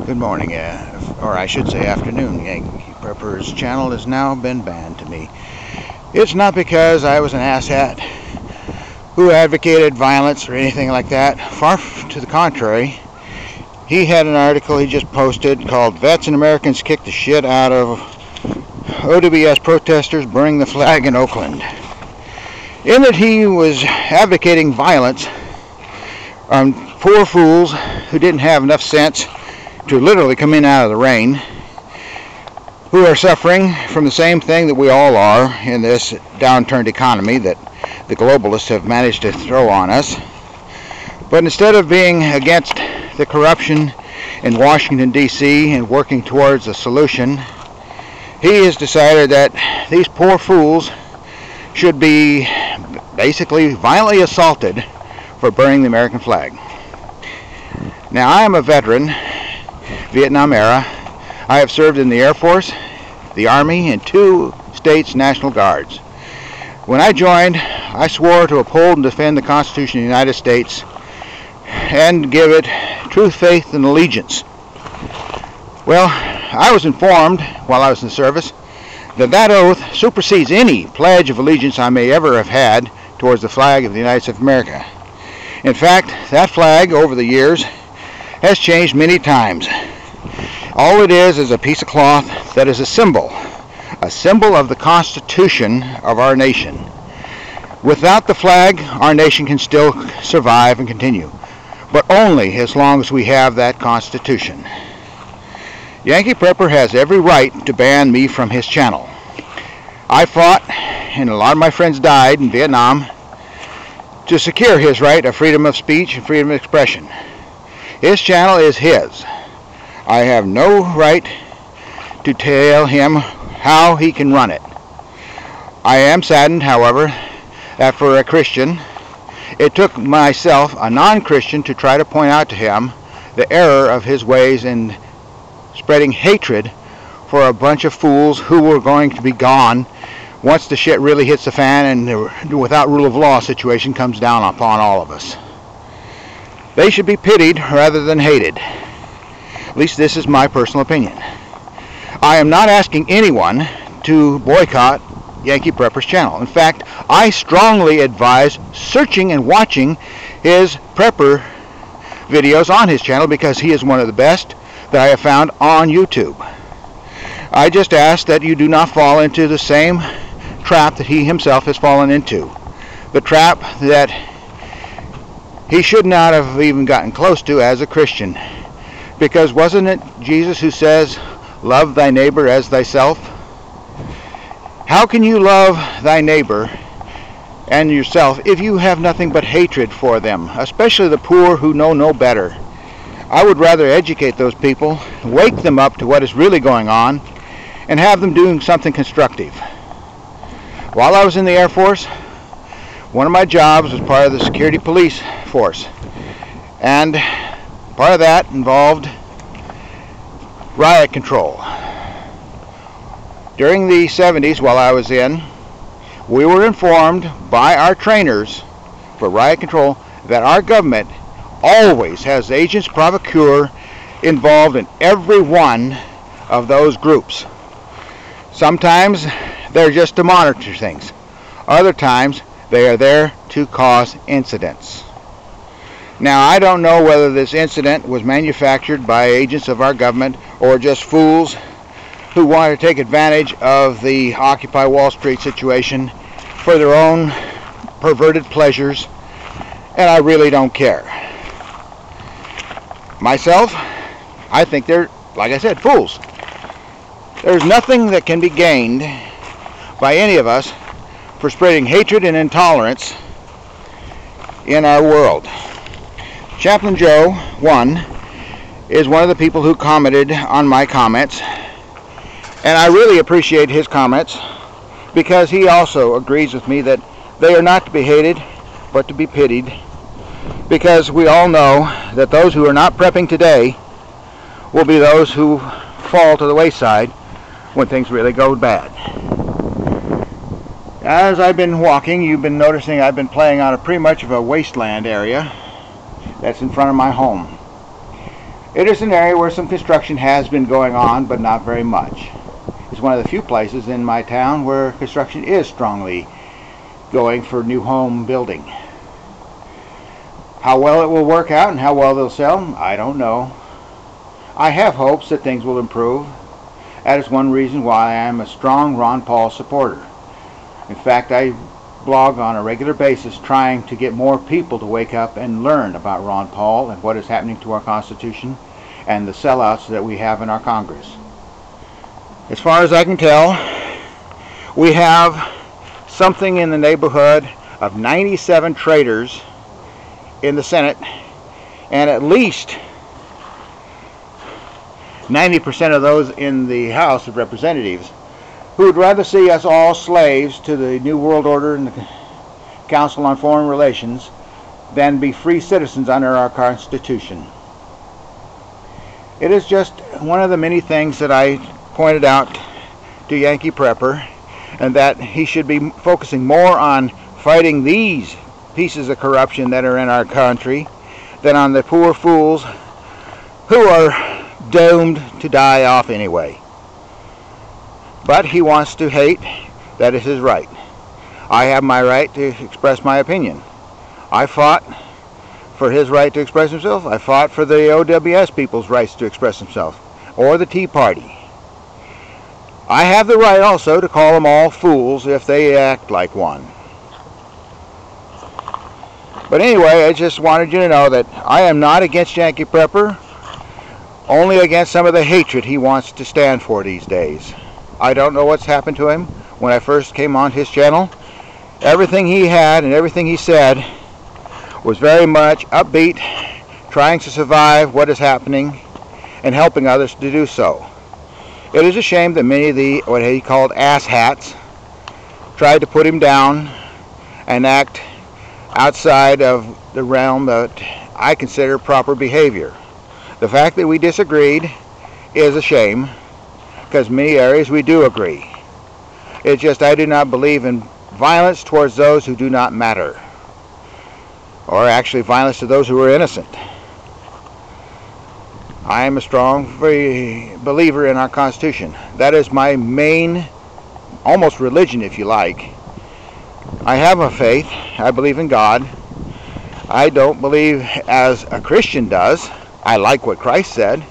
Good morning, or I should say afternoon. Yankee Prepper's channel has now been banned to me. It's not because I was an asshat who advocated violence or anything like that. Far to the contrary. He had an article he just posted called "Vets and Americans Kick the Shit Out of OWS Protesters Burning the Flag in Oakland." In that he was advocating violence on poor fools who didn't have enough sense to literally come in out of the rain, who are suffering from the same thing that we all are in this downturned economy that the globalists have managed to throw on us. But instead of being against the corruption in Washington, D.C. and working towards a solution, he has decided that these poor fools should be basically violently assaulted for burning the American flag. Now, I am a veteran, Vietnam era. I have served in the Air Force, the Army, and 2 states' National Guards. When I joined, I swore to uphold and defend the Constitution of the United States and give it truth, faith, and allegiance. Well, I was informed while I was in the service that that oath supersedes any pledge of allegiance I may ever have had towards the flag of the United States of America. In fact, that flag over the years has changed many times. All it is a piece of cloth that is a symbol of the Constitution of our nation. Without the flag, our nation can still survive and continue, but only as long as we have that Constitution. Yankee Prepper has every right to ban me from his channel. I fought, and a lot of my friends died in Vietnam, to secure his right of freedom of speech and freedom of expression. His channel is his. I have no right to tell him how he can run it. I am saddened, however, that for a Christian, it took myself, a non-Christian, to try to point out to him the error of his ways in spreading hatred for a bunch of fools who were going to be gone once the shit really hits the fan and the without rule of law situation comes down upon all of us. They should be pitied rather than hated. At least this is my personal opinion. I am not asking anyone to boycott Yankee Prepper's channel. In fact, I strongly advise searching and watching his Prepper videos on his channel because he is one of the best that I have found on YouTube. I just ask that you do not fall into the same trap that he himself has fallen into. The trap that he should not have even gotten close to as a Christian. Because wasn't it Jesus who says, "Love thy neighbor as thyself"? How can you love thy neighbor and yourself if you have nothing but hatred for them, especially the poor who know no better? I would rather educate those people, wake them up to what is really going on, and have them doing something constructive. While I was in the Air Force, one of my jobs was part of the security police force, and part of that involved riot control. During the 70s, while I was in, we were informed by our trainers for riot control that our government always has agents provocateur involved in every one of those groups. Sometimes they're just to monitor things. Other times they are there to cause incidents. Now, I don't know whether this incident was manufactured by agents of our government or just fools who want to take advantage of the Occupy Wall Street situation for their own perverted pleasures, and I really don't care. Myself, I think they're, like I said, fools. There's nothing that can be gained by any of us for spreading hatred and intolerance in our world. Chaplain Joe 1 is one of the people who commented on my comments, and I really appreciate his comments because he also agrees with me that they are not to be hated but to be pitied, because we all know that those who are not prepping today will be those who fall to the wayside when things really go bad. As I've been walking, you've been noticing I've been playing on a pretty much of a wasteland area that's in front of my home. It is an area where some construction has been going on, but not very much. It's one of the few places in my town where construction is strongly going for new home building. How well it will work out and how well they'll sell, I don't know. I have hopes that things will improve. That is one reason why I am a strong Ron Paul supporter. In fact, I blog on a regular basis trying to get more people to wake up and learn about Ron Paul and what is happening to our Constitution and the sellouts that we have in our Congress. As far as I can tell, we have something in the neighborhood of 97 traitors in the Senate, and at least 90% of those in the House of Representatives who would rather see us all slaves to the New World Order and the Council on Foreign Relations than be free citizens under our Constitution. It is just one of the many things that I pointed out to Yankee Prepper, and that he should be focusing more on fighting these pieces of corruption that are in our country than on the poor fools who are doomed to die off anyway. But he wants to hate. That is his right. I have my right to express my opinion. I fought for his right to express himself. I fought for the OWS people's rights to express themselves, or the Tea Party. I have the right also to call them all fools if they act like one. But anyway, I just wanted you to know that I am not against Yankee Prepper, only against some of the hatred he wants to stand for these days. I don't know what's happened to him. When I first came on his channel, everything he had and everything he said was very much upbeat, trying to survive what is happening and helping others to do so. It is a shame that many of the, what he called asshats, tried to put him down and act outside of the realm that I consider proper behavior. The fact that we disagreed is a shame, because many areas we do agree. It's just I do not believe in violence towards those who do not matter, or actually violence to those who are innocent. I am a strong believer in our Constitution. That is my main, almost religion if you like. I have a faith. I believe in God. I don't believe as a Christian does. I like what Christ said.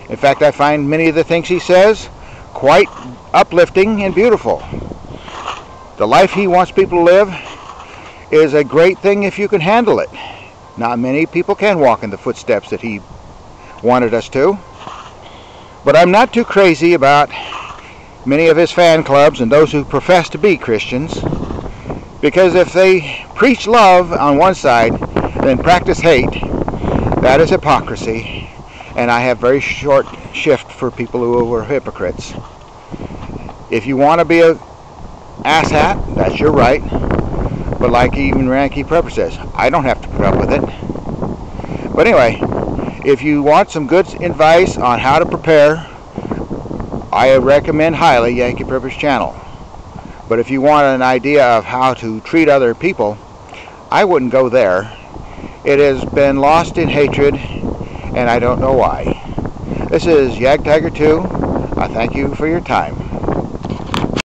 In fact, I find many of the things he says quite uplifting and beautiful. The life he wants people to live is a great thing if you can handle it. Not many people can walk in the footsteps that he wanted us to. But I'm not too crazy about many of his fan clubs and those who profess to be Christians, because if they preach love on one side, then practice hate, that is hypocrisy, and I have very short shift for people who are hypocrites. If you want to be a asshat, that's your right, but like even Yankee Prepper says, I don't have to put up with it. But anyway, if you want some good advice on how to prepare, I recommend highly Yankee Prepper's channel. But if you want an idea of how to treat other people, I wouldn't go there. It has been lost in hatred, and I don't know why. This is Yag Tiger 2. I thank you for your time.